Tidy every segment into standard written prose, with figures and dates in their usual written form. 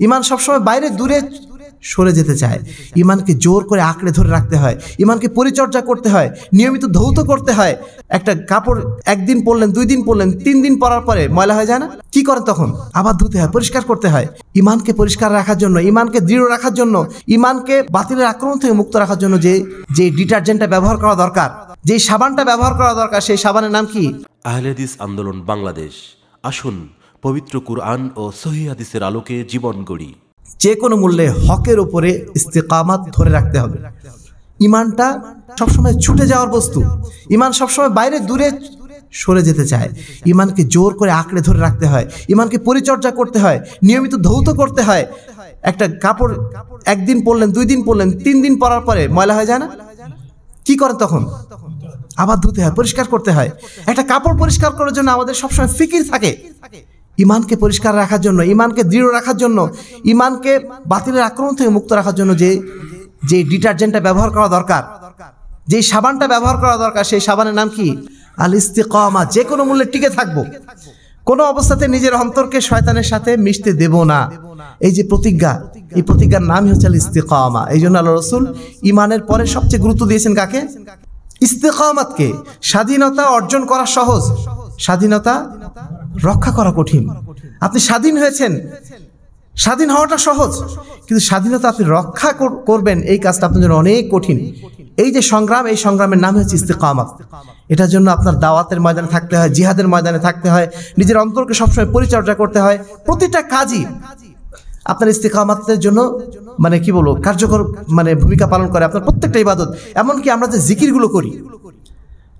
ইমান সবসময় বাইরে দূরে সরে যেতে চায়। ইমানকে জোর করে আঁকড়ে ধরে রাখতে হয়, ইমানকে পরিচর্যা করতে হয়, নিয়মিত ধৌত করতে হয়। একটা কাপড় একদিন পরলেন, 2 দিন পরলেন, 3 দিন পরার পরে ময়লা হয়ে যায় না? কি করেন তখন? আবার ধুতে হয়, পরিষ্কার করতে হয়। ইমানকে পরিষ্কার রাখার জন্য, ইমানকে দৃঢ় রাখার জন্য, ইমানকে বাতিলের আক্রমণ থেকে মুক্ত রাখার জন্য যে ডিটারজেন্টটা ব্যবহার করা দরকার, যে সাবানটা ব্যবহার করা দরকার, সেই সাবানের নাম কি? আহলে হাদিস আন্দোলন বাংলাদেশ। আসুন পবিত্র কুরআন ও সহিহ হাদিসের আলোকে জীবন গড়ি। যে কোনো মূল্যে হকের উপরে ইস্তেকামাত ধরে রাখতে হবে। ইমানটা সবসময় ছুটে যাওয়ার বস্তু, ইমান সবসময় বাইরে দূরে সরে যেতে চায়। ইমানকে জোর করে আঁকড়ে ধরে রাখতে হয়, ইমানকে পরিচর্যা করতে হয়, নিয়মিত ধৌত করতে হয়। একটা কাপড় একদিন পরলেন, 2 দিন পরলেন, 3 দিন পরার পরে ময়লা হয়ে যায় না? কি করেন তখন? আবার ধুতে হয়, পরিষ্কার করতে হয়। একটা কাপড় পরিষ্কার করার জন্য আমাদের সবসময় ফিকির থাকে। ইমানকে পরিষ্কার রাখার জন্য, ইমানকে দৃঢ় রাখার জন্য, ইমানকে বাতিলের আক্রমণ থেকে মুক্ত রাখার জন্য যে ডিটারজেন্টটা ব্যবহার করা দরকার, যে সাবানটা ব্যবহার করা দরকার, সেই সাবানের নাম কি? আল ইস্তিকামা। যে কোনো মূল্যে টিকে থাকবো, কোনো অবস্থাতে নিজের অন্তরকে শয়তানের সাথে মিশতে দেব না। এই যে প্রতিজ্ঞা, এই প্রতিজ্ঞার নামই হচ্ছে আল ইস্তিকামা। এই জন্য আল্লাহ রাসূল ইমানের পরে সবচেয়ে গুরুত্ব দিয়েছেন কাকে? ইস্তিকামাতকে। স্বাধীনতা অর্জন করা সহজ, স্বাধীনতা রক্ষা করা কঠিন। আপনি স্বাধীন হয়েছেন, স্বাধীন হওয়াটা সহজ, কিন্তু স্বাধীনতা আপনি রক্ষা করবেন, এই কাজটা আপনার জন্য অনেক কঠিন। এই যে সংগ্রাম, এই সংগ্রামের নাম হচ্ছে ইস্তিকামাত। এটার জন্য আপনার দাওয়াতের ময়দানে থাকতে হয়, জিহাদের ময়দানে থাকতে হয়, নিজের অন্তরকে সবসময় পরিচর্যা করতে হয়। প্রতিটা কাজই আপনার ইস্তিকামাতের জন্য কি বলবো, কার্যকর ভূমিকা পালন করে। আপনার প্রত্যেকটা ইবাদত, এমনকি আমরা যে জিকিরগুলো করি,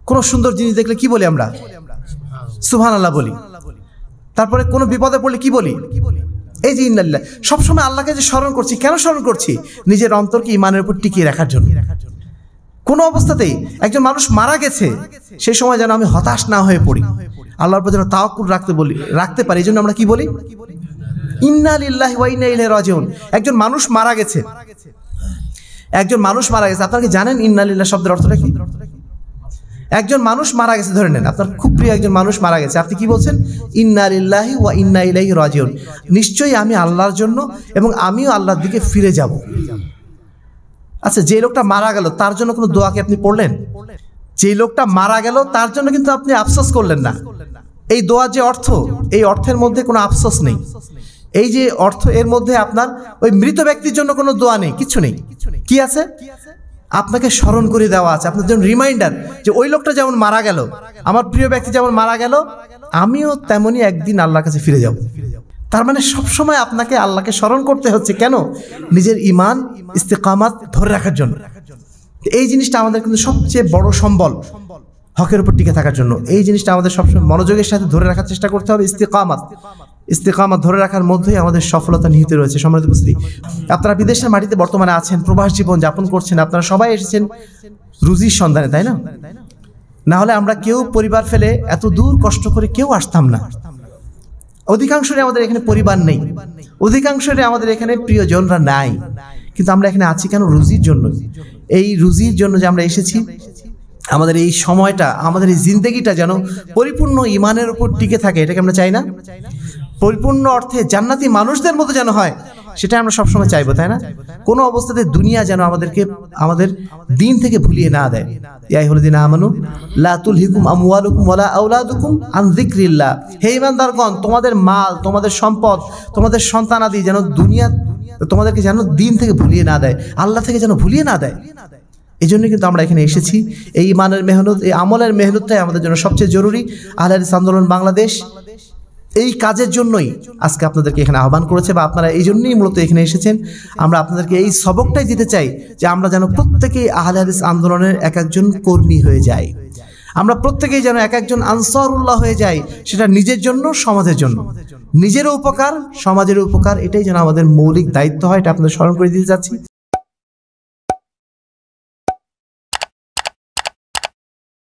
কোনো সুন্দর জিনিস দেখলে কি বলি আমরা? সুবহানাল্লাহ বলি। তারপরে কোনো বিপদে পড়লে কি বলি? এই যে ইন্নালিল্লাহ। সবসময় আল্লাহকে যে স্মরণ করছি, কেন স্মরণ করছি? নিজের অন্তরকে ইমানের উপর টিকিয়ে রাখার জন্য। কোনো অবস্থাতেই একজন মানুষ মারা গেছে, সেই সময় যেন আমি হতাশ না হয়ে পড়ি, আল্লাহর উপর যেন তাওয়াক্কুল রাখতে পারি। এই জন্য আমরা কি বলি? ইন্না লিল্লাহি ওয়া ইন্না ইলাইহি রাজিউন। একজন মানুষ মারা গেছে, একজন মানুষ মারা গেছে। আপনারা কি জানেন ইন্না লিল্লাহ শব্দের অর্থটা কি? একজন মানুষ মারা গেছে, ধরে নেন আপনার খুব প্রিয় একজন মানুষ মারা গেছে, আপনি কি বলছেন? ইন্না লিল্লাহি ওয়া ইন্না ইলাইহি রাজিউন। নিশ্চয়ই আমি আল্লাহর জন্য এবং আমিও আল্লাহর দিকে ফিরে যাব। আচ্ছা, যে লোকটা মারা গেল তার জন্য কোনো দোয়া কি আপনি পড়লেন? যে লোকটা মারা গেল তার জন্য কিন্তু আপনি আফসোস করলেন না। এই দোয়ার যে অর্থ, এই অর্থের মধ্যে কোনো আফসোস নেই। এই যে অর্থ, এর মধ্যে আপনার ওই মৃত ব্যক্তির জন্য কোনো দোয়া নেই, কিছু নেই। কি আছে? আপনাকে স্মরণ করে দেওয়া আছে, আপনার জন্য রিমাইন্ডার যে ওই লোকটা যেমন মারা গেল, আমার প্রিয় ব্যক্তি যেমন মারা গেল, আমিও তেমনই একদিন আল্লাহর কাছে ফিরে যাব। তার মানে সবসময় আপনাকে আল্লাহকে স্মরণ করতে হচ্ছে। কেন? নিজের ইমান ইস্তিকামাত ধরে রাখার জন্য। এই জিনিসটা আমাদের কিন্তু সবচেয়ে বড় সম্বল, হকের উপর টিকে থাকার জন্য। এই জিনিসটা আমাদের সবসময় মনোযোগের সাথে ধরে রাখার চেষ্টা করতে হবে। ইস্তিকামাত ধরে রাখার মধ্যেই আমাদের সফলতা নিহিত রয়েছে। সম্মানিত উপস্থিতি, আপনারা বিদেশের মাটিতে বর্তমানে আছেন, প্রবাস জীবন যাপন করছেন, আপনারা সবাই এসেছেন রুজির সন্ধানে, তাই না? না হলে আমরা কেউ পরিবার ফেলে এত দূর কষ্ট করে কেউ আসতাম না। অধিকাংশই আমাদের এখানে পরিবার নেই, অধিকাংশই আমাদের এখানে প্রিয়জনরা নাই, কিন্তু আমরা এখানে আছি কেন? রুজির জন্য। এই রুজির জন্য যে আমরা এসেছি, আমাদের এই সময়টা, আমাদের এই জিন্দেগিটা যেন পরিপূর্ণ ইমানের উপর টিকে থাকে, এটাকে আমরা চাই না? পরিপূর্ণ অর্থে জান্নাতি মানুষদের মতো যেন হয়, সেটা আমরা সবসময় চাইবো, তাই না? কোনো অবস্থাতে দুনিয়া যেন আমাদেরকে আমাদের দিন থেকে ভুলিয়ে না দেয়। ইয়া আইয়ুহাল্লাযীনা আমানু লা তুলহিকুম আমওয়ালুকুম ওয়ালা আওলাদুকুম আন যিকরিল্লাহ। হে ঈমানদারগণ, তোমাদের মাল, তোমাদের সম্পদ, তোমাদের সন্তানাদি যেন দুনিয়া তোমাদেরকে যেন দিন থেকে ভুলিয়ে না দেয়, আল্লাহ থেকে যেন ভুলিয়ে না দেয়। এই জন্য কিন্তু আমরা এখানে এসেছি। এই ইমানের মেহনত, এই আমলের মেহনতটাই আমাদের জন্য সবচেয়ে জরুরি। আহলে হাদিস আন্দোলন বাংলাদেশ এই কাজের জন্যই আজকে আপনাদেরকে এখানে আহ্বান করেছে, বা আপনারা এই জন্যই মূলত এখানে এসেছেন। আমরা আপনাদেরকে এই সবকটাই দিতে চাই যে আমরা যেন প্রত্যেকেই আহলে হাদিস আন্দোলনের এক একজন কর্মী হয়ে যাই, আমরা প্রত্যেকেই যেন এক একজন আনসারুল্লাহ হয়ে যাই। সেটা নিজের জন্য, সমাজের জন্য, নিজেরও উপকার, সমাজের উপকার, এটাই যেন আমাদের মৌলিক দায়িত্ব হয়। এটা আপনাদের স্মরণ করে দিতে চাচ্ছি।